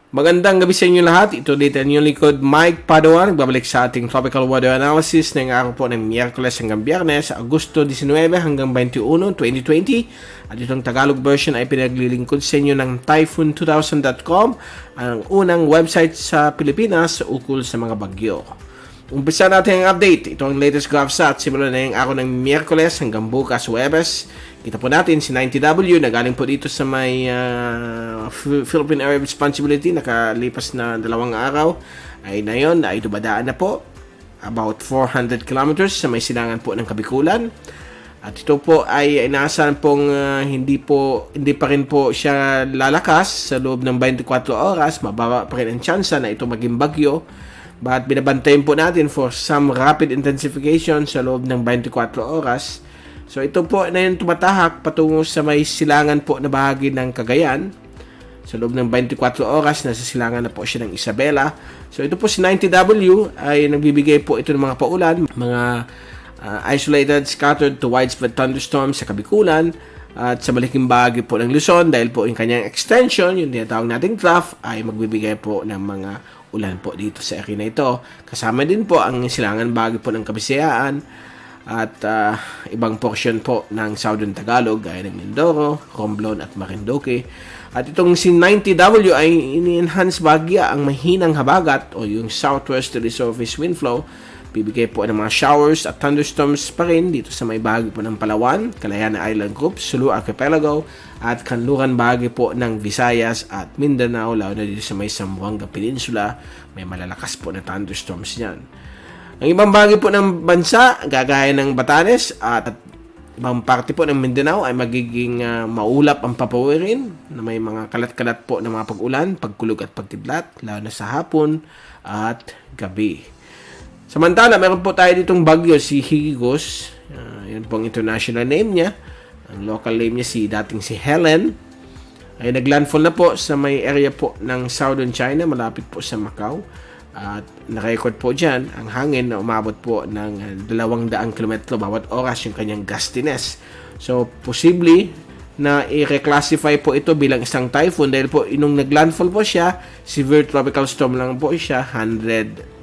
Magandang gabi sa inyo lahat. Ito dito ang inyong likod, Mike Padawan. Nagbabalik sa ating tropical weather analysis ngayong araw po ng Miyerkules hanggang Biyernes, Agosto 19 hanggang 21, 2020. At itong Tagalog version ay pinaglilingkod sa inyo ng Typhoon2000.com, ang unang website sa Pilipinas ukol sa mga bagyo. Umpisa natin ang update. Ito ang latest GovSat. Simula na yung araw ng Miyerkules hanggang bukas Huwebes. Kita po natin si 90W na galing po dito sa may Philippine Area of Responsibility. Nakalipas na 2 araw. Ay na yun, ay dumadaan na po. About 400 kilometers sa may silangan po ng Kabikulan. At ito po ay inaasahan pong hindi pa rin po siya lalakas sa loob ng 24 oras. Mababa pa rin ang tsansa na ito maging bagyo. But binabantayan po natin for some rapid intensification sa loob ng 24 oras. So ito po na yung tumatahak patungo sa may silangan po na bahagi ng Cagayan. Sa loob ng 24 oras, nasa silangan na po siya ng Isabela. So ito po si 90W ay nagbibigay po ito ng mga paulan, mga isolated, scattered to widespread thunderstorms sa Kabikulan at sa malaking bahagi po ng Luzon dahil po yung kanyang extension, yung tinatawag nating trough, ay magbibigay po ng mga ulan po dito sa area na ito. Kasama din po ang silangan bahagi po ng Kabisayaan at ibang portion po ng Southern Tagalog gaya ng Mindoro, Romblon at Marinduque. At itong si 90W ay ini-enhance bahagya ang mahinang habagat o yung southwesterly surface wind flow. Bibigay po ng mga showers at thunderstorms pa rin dito sa may bahagi po ng Palawan, Kalayaan Island Group, Sulu Archipelago at kanluran bahagi po ng Visayas at Mindanao, lalo na dito sa may Zamboanga Peninsula. May malalakas po na thunderstorms niyan. Ang ibang bahagi po ng bansa, gagaya ng Batanes at ibang parte po ng Mindanao ay magiging maulap ang papawirin na may mga kalat-kalat po ng mga pag-ulan, pagkulog at pagtidlat, lalo na sa hapon at gabi. Samantala, meron po tayo ditong bagyo si Higos. Yun po ang international name niya. Ang local name niya dating si Helen. Ay naglandfall na po sa may area po ng Southern China, malapit po sa Macau. At na-record po dyan ang hangin na umabot po ng 200 kilometro bawat oras yung kanyang gustiness. So, posibly na i-reclassify po ito bilang isang typhoon dahil po nung naglandfall po siya, severe tropical storm lang po siya, 100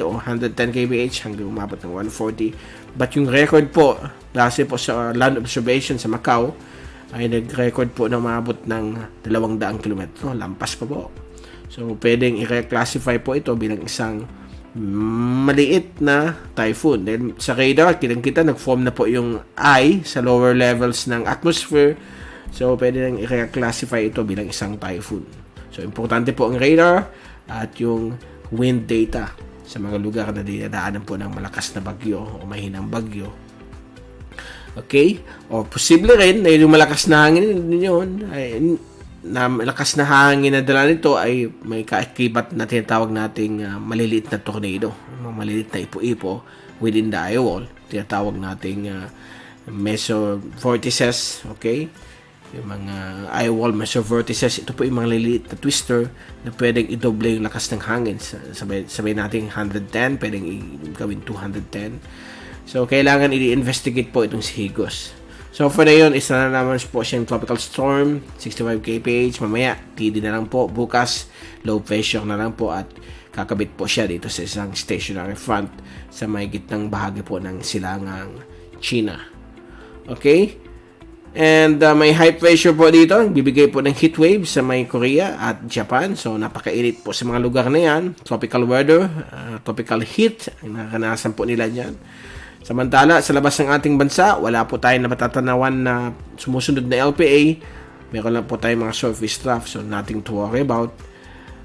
o 110 kph hanggang umabot ng 140. But yung record po, base po sa land observation sa Macau, ay nag-record po na umabot ng 200 kilometro. Lampas pa po. So, pwedeng i-reclassify po ito bilang isang maliit na typhoon. Then, sa radar, kitang-kita, nag-form na po yung eye sa lower levels ng atmosphere. So, pwede nang i-reclassify ito bilang isang typhoon. So, importante po ang radar at yung wind data sa mga lugar na dinadaanan po ng malakas na bagyo o mahinang bagyo. Okay? O posible rin na yung malakas na hangin yun, na malakas na hangin na dala nito ay may kaakibat na tinatawag nating maliliit na tornado, maliliit na ipo-ipo within the eye wall. Tinatawag nating mesovortices, okay? Yung mga eye wall mesovortices, ito po yung mga maliliit na twister na pwedeng i-double yung lakas ng hangin. Sabay natin 110, pwedeng gawin 210. So, kailangan i-investigate po itong si Higos. So, for na yun, isa na naman po siyang tropical storm, 65 kph. Mamaya, TD na lang po. Bukas, low pressure na lang po at kakabit po siya dito sa isang stationary front sa may gitnang bahagi po ng silangang China. Okay? And may high pressure po dito. Bibigay po ng heat wave sa may Korea at Japan. So, napakainit po sa mga lugar na yan. Tropical weather, tropical heat, ang nakakanasan po nila dyan. Samantala, sa labas ng ating bansa, wala po tayong napatatanawan na sumusunod na LPA. Meron lang po tayong mga surface trough, so nothing to worry about.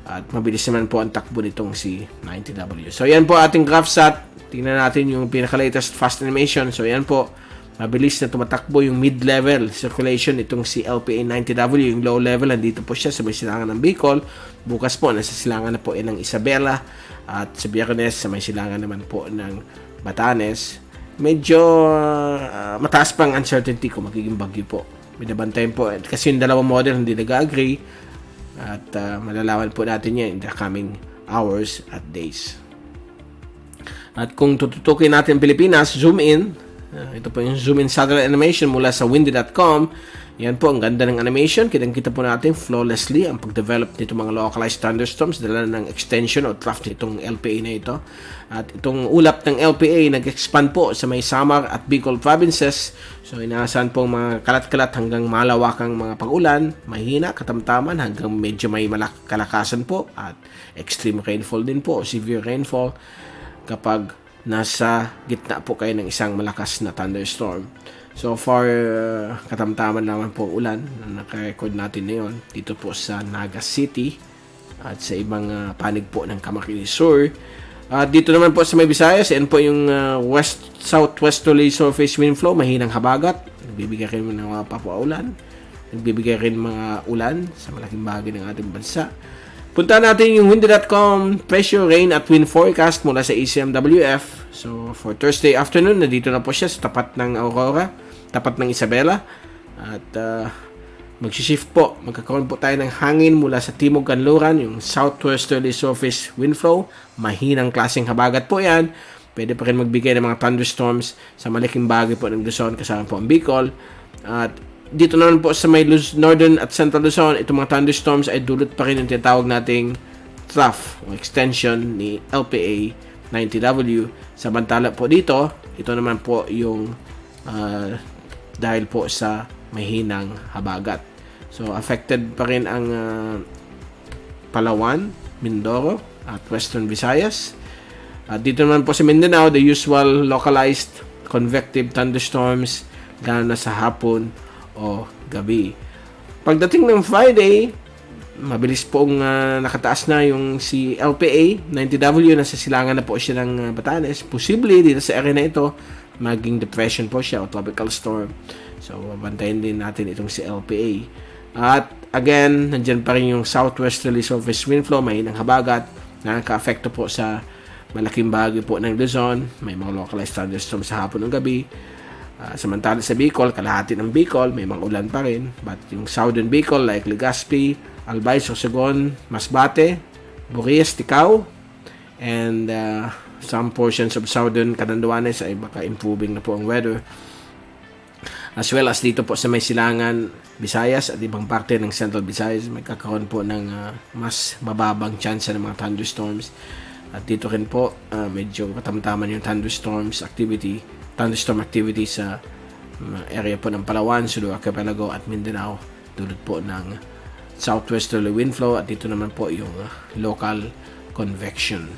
At mabilis naman po ang takbo nitong si 90W. So, yan po ating GovSat. Tingnan natin yung pinaka-latest fast animation. So, yan po. Mabilis na tumatakbo yung mid-level circulation itong si LPA 90W. Yung low level, nandito po siya sa may silangan ng Bicol. Bukas po, nasa silangan na po ng Isabela. At sa Biyernes, sa may silangan naman po ng Batanes. Medyo mataas pang uncertainty kung magiging bagyo po. Binabantayan po. Kasi yung dalawang model hindi nag-agree. At malalaman po natin yan in the coming hours at days. At kung tututukin natin Pilipinas, zoom in. Ito po yung zoom in satellite animation mula sa windy.com. Yan po, ang ganda ng animation. Kitang-kita po natin flawlessly ang pag-develop nito mga localized thunderstorms dala ng extension o draft nitong LPA na ito. At itong ulap ng LPA nag-expand po sa may Samar at Bicol provinces. So inaasahan po mga kalat-kalat hanggang malawakang mga pag-ulan, mahina, katamtaman hanggang medyo may kalakasan po at extreme rainfall din po, severe rainfall kapag nasa gitna po kayo ng isang malakas na thunderstorm. So far, katamtaman naman po ulan na naka-record natin ngayon dito po sa Naga City at sa ibang panig po ng Camarines Sur. Dito naman po sa may Visayas, yan po yung southwesterly surface wind flow, mahinang habagat, nagbibigay rin ng mga papaulan, nagbibigay rin mga ulan sa malaking bahagi ng ating bansa. Punta natin yung windy.com pressure, rain at wind forecast mula sa ECMWF. So, for Thursday afternoon, nandito na po siya sa tapat ng Aurora, tapat ng Isabela. At magsishift po. Magkakaroon po tayo ng hangin mula sa Timog Kanluran, yung southwesterly surface wind flow. Mahinang klaseng habagat po yan. Pwede pa rin magbigay ng mga thunderstorms sa malaking bagay po ng Luzon, kasama po ang Bicol. At dito naman po sa may northern at central Luzon, itong mga thunderstorms ay dulot pa rin yung tinatawag nating trough o extension ni LPA 90W. Samantala po dito, ito naman po yung dahil po sa mahinang habagat. So affected pa rin ang Palawan, Mindoro at Western Visayas. Dito naman po sa Mindanao, the usual localized convective thunderstorms gana sa hapon o gabi. Pagdating ng Friday, mabilis pong nakataas na yung si LPA 90W, nasa silangan na po siya ng Batanes. Posible dito sa area na ito maging depression po siya o tropical storm. So bantayan din natin itong si LPA. At again, nandyan pa rin yung southwesterly surface wind flow, mahinang habagat, nakaka-affecto po sa malaking bahagi po ng Luzon. May mga localized thunderstorms sa hapon o gabi. Samantala sa Bicol, kalahati ng Bicol, may mga ulan pa rin. But yung southern Bicol, like Legazpi, Albay, Sorsogon, Masbate, Burias, Ticao, and some portions of southern Catanduanes ay baka improving na po ang weather. As well as dito po sa may silangan Visayas at ibang parte ng Central Visayas, magkakaroon po ng mas mababang chance ng mga thunderstorms. At dito rin po, medyo katamtaman yung thunderstorm activity sa area po ng Palawan, Sulu Archipelago at Mindanao, dulot po ng southwesterly wind flow at dito naman po yung local convection.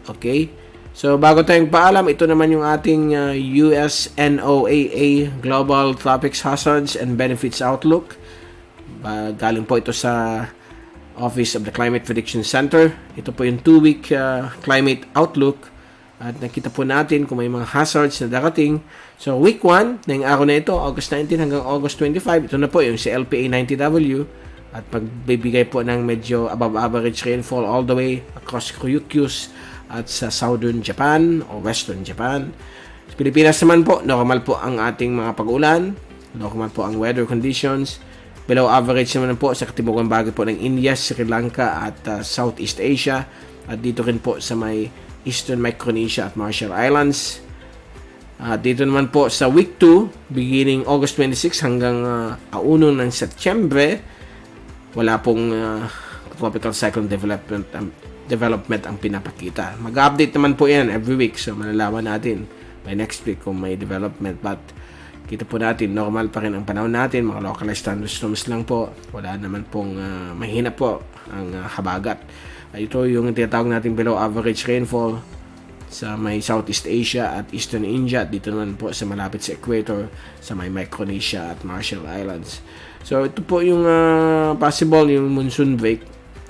Okay? So bago tayong paalam, ito naman yung ating US NOAA Global Tropics Hazards and Benefits Outlook. Galing po ito sa Office of the Climate Prediction Center. Ito po yung 2-week climate outlook. At nakita po natin kung may mga hazards na darating. So, week 1, na yung araw na ito, August 19 hanggang August 25, ito na po yung si LPA 90W. At pagbibigay po ng medyo above average rainfall all the way across Ryukyus at sa southern Japan o western Japan. Sa Pilipinas naman po, normal po ang ating mga pag-ulan. Normal po ang weather conditions. Below average naman po sa katimugang bagay po ng India, Sri Lanka at Southeast Asia. At dito rin po sa may Eastern Micronesia at Marshall Islands. Dito naman po sa week 2, beginning August 26 hanggang 1 ng Setyembre, wala pong tropical cyclone development ang pinapakita. Mag-update naman po yan every week, so malalaman natin by next week kung may development. But kita po natin, normal pa rin ang panahon natin, mga localized thunderstorms lang po, wala naman pong mahina po ang habagat. Ito yung tinatawag natin below average rainfall sa may Southeast Asia at Eastern India. Dito naman po sa malapit sa equator sa may Micronesia at Marshall Islands. So ito po yung possible yung monsoon break.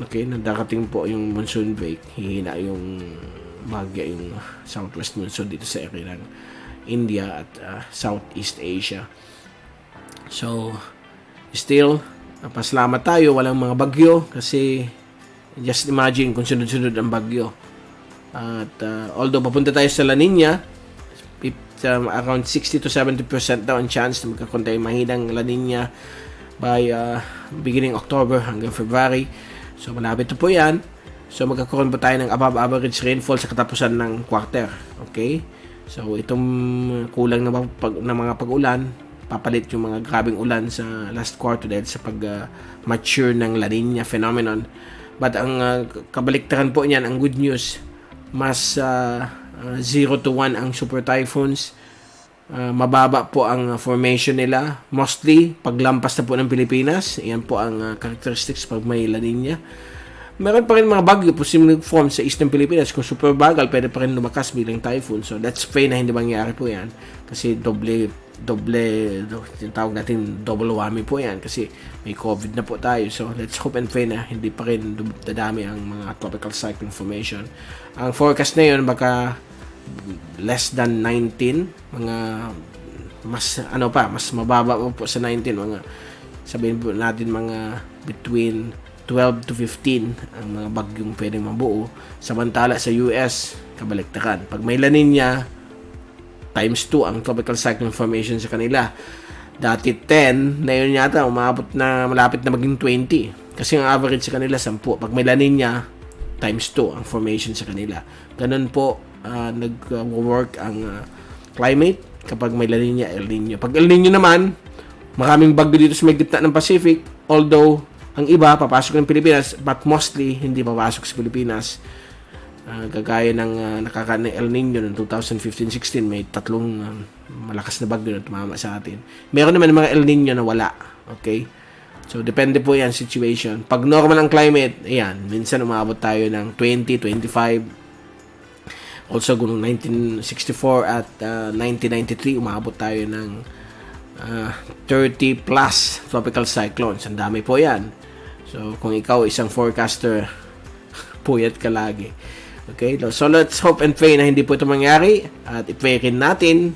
Okay, nadarating po yung monsoon break. Hihina yung bagya yung southwest monsoon dito sa area ng India at Southeast Asia. So still, pasalamat tayo, walang mga bagyo kasi just imagine kung sunod-sunod ang bagyo. At although papunta tayo sa La Nina, around 60 to 70% daw ang chance na magkakaroon tayong mahinang La Nina by beginning October hanggang February. So malapit na po yan. So magkakaroon po tayo ng above average rainfall sa katapusan ng quarter. Okay? So itong kulang na mga pag-ulan, papalit yung mga grabing ulan sa last quarter dahil sa pag-mature ng La Nina phenomenon. But ang kabaliktaran po niyan, ang good news, mas 0 to 1 ang super typhoons. Mababa po ang formation nila. Mostly, paglampas na po ng Pilipinas, yan po ang characteristics pag may La Nina. Meron pa rin mga bagyo posibleng form sa eastern Pilipinas. Kung super bagal, pwede pa rin lumakas bilang typhoon. So, let's pray na hindi mangyari po yan. Kasi yung tawag natin double whammy po yan. Kasi may COVID na po tayo. So, let's hope and pray na hindi pa rin dadami ang mga tropical cyclone formation. Ang forecast na yun, baka less than 19, mga mas mababa po sa 19, mga sabihin po natin mga between 12 to 15 ang mga bagyong pwedeng mabuo. Samantala sa US, kabaliktaran. Pag may La Nina, times 2 ang tropical cyclone formation sa kanila. Dati 10, na yun yata umabot na malapit na maging 20. Kasi ang average sa kanila 10. Pag may La Nina, times 2 ang formation sa kanila. Ganun po nag-work ang climate kapag may La Nina, El Nino. Pag El Nino naman, maraming bagyo dito sa may gitna ng Pacific, although ang iba papasok ng Pilipinas, but mostly hindi papasok sa Pilipinas. Gagaya ng nakakaano El Nino noong 2015-16, may tatlong malakas na bagyo na tumama sa atin. Meron naman mga El Nino na wala. Okay? So, depende po yan situation. Pag normal ang climate, ayan, minsan umabot tayo ng 20, 25. Also, noong 1964 at 1993, umabot tayo ng 30 plus tropical cyclones. Ang dami po yan. So, kung ikaw isang forecaster, puyat ka lagi. Okay? So, let's hope and pray na hindi po ito mangyari. At i-pray rin natin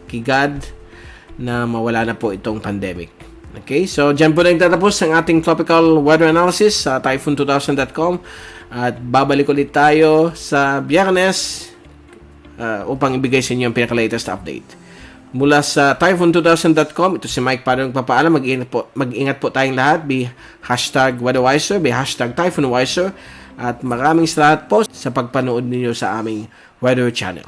kay God na mawala na po itong pandemic. Okay? So, dyan po na nagtatapos ang ating tropical weather analysis sa typhoon2000.com. At babalik ulit tayo sa Biyernes upang ibigay sa inyo ang pinaka-latest update. Mula sa typhoon2000.com, ito si Mike Padua nagpapaalam. Mag-ingat po tayong lahat. Be #WeatherWiser, be #TyphoonWiser. At maraming salamat po sa pagpanood ninyo sa aming weather channel.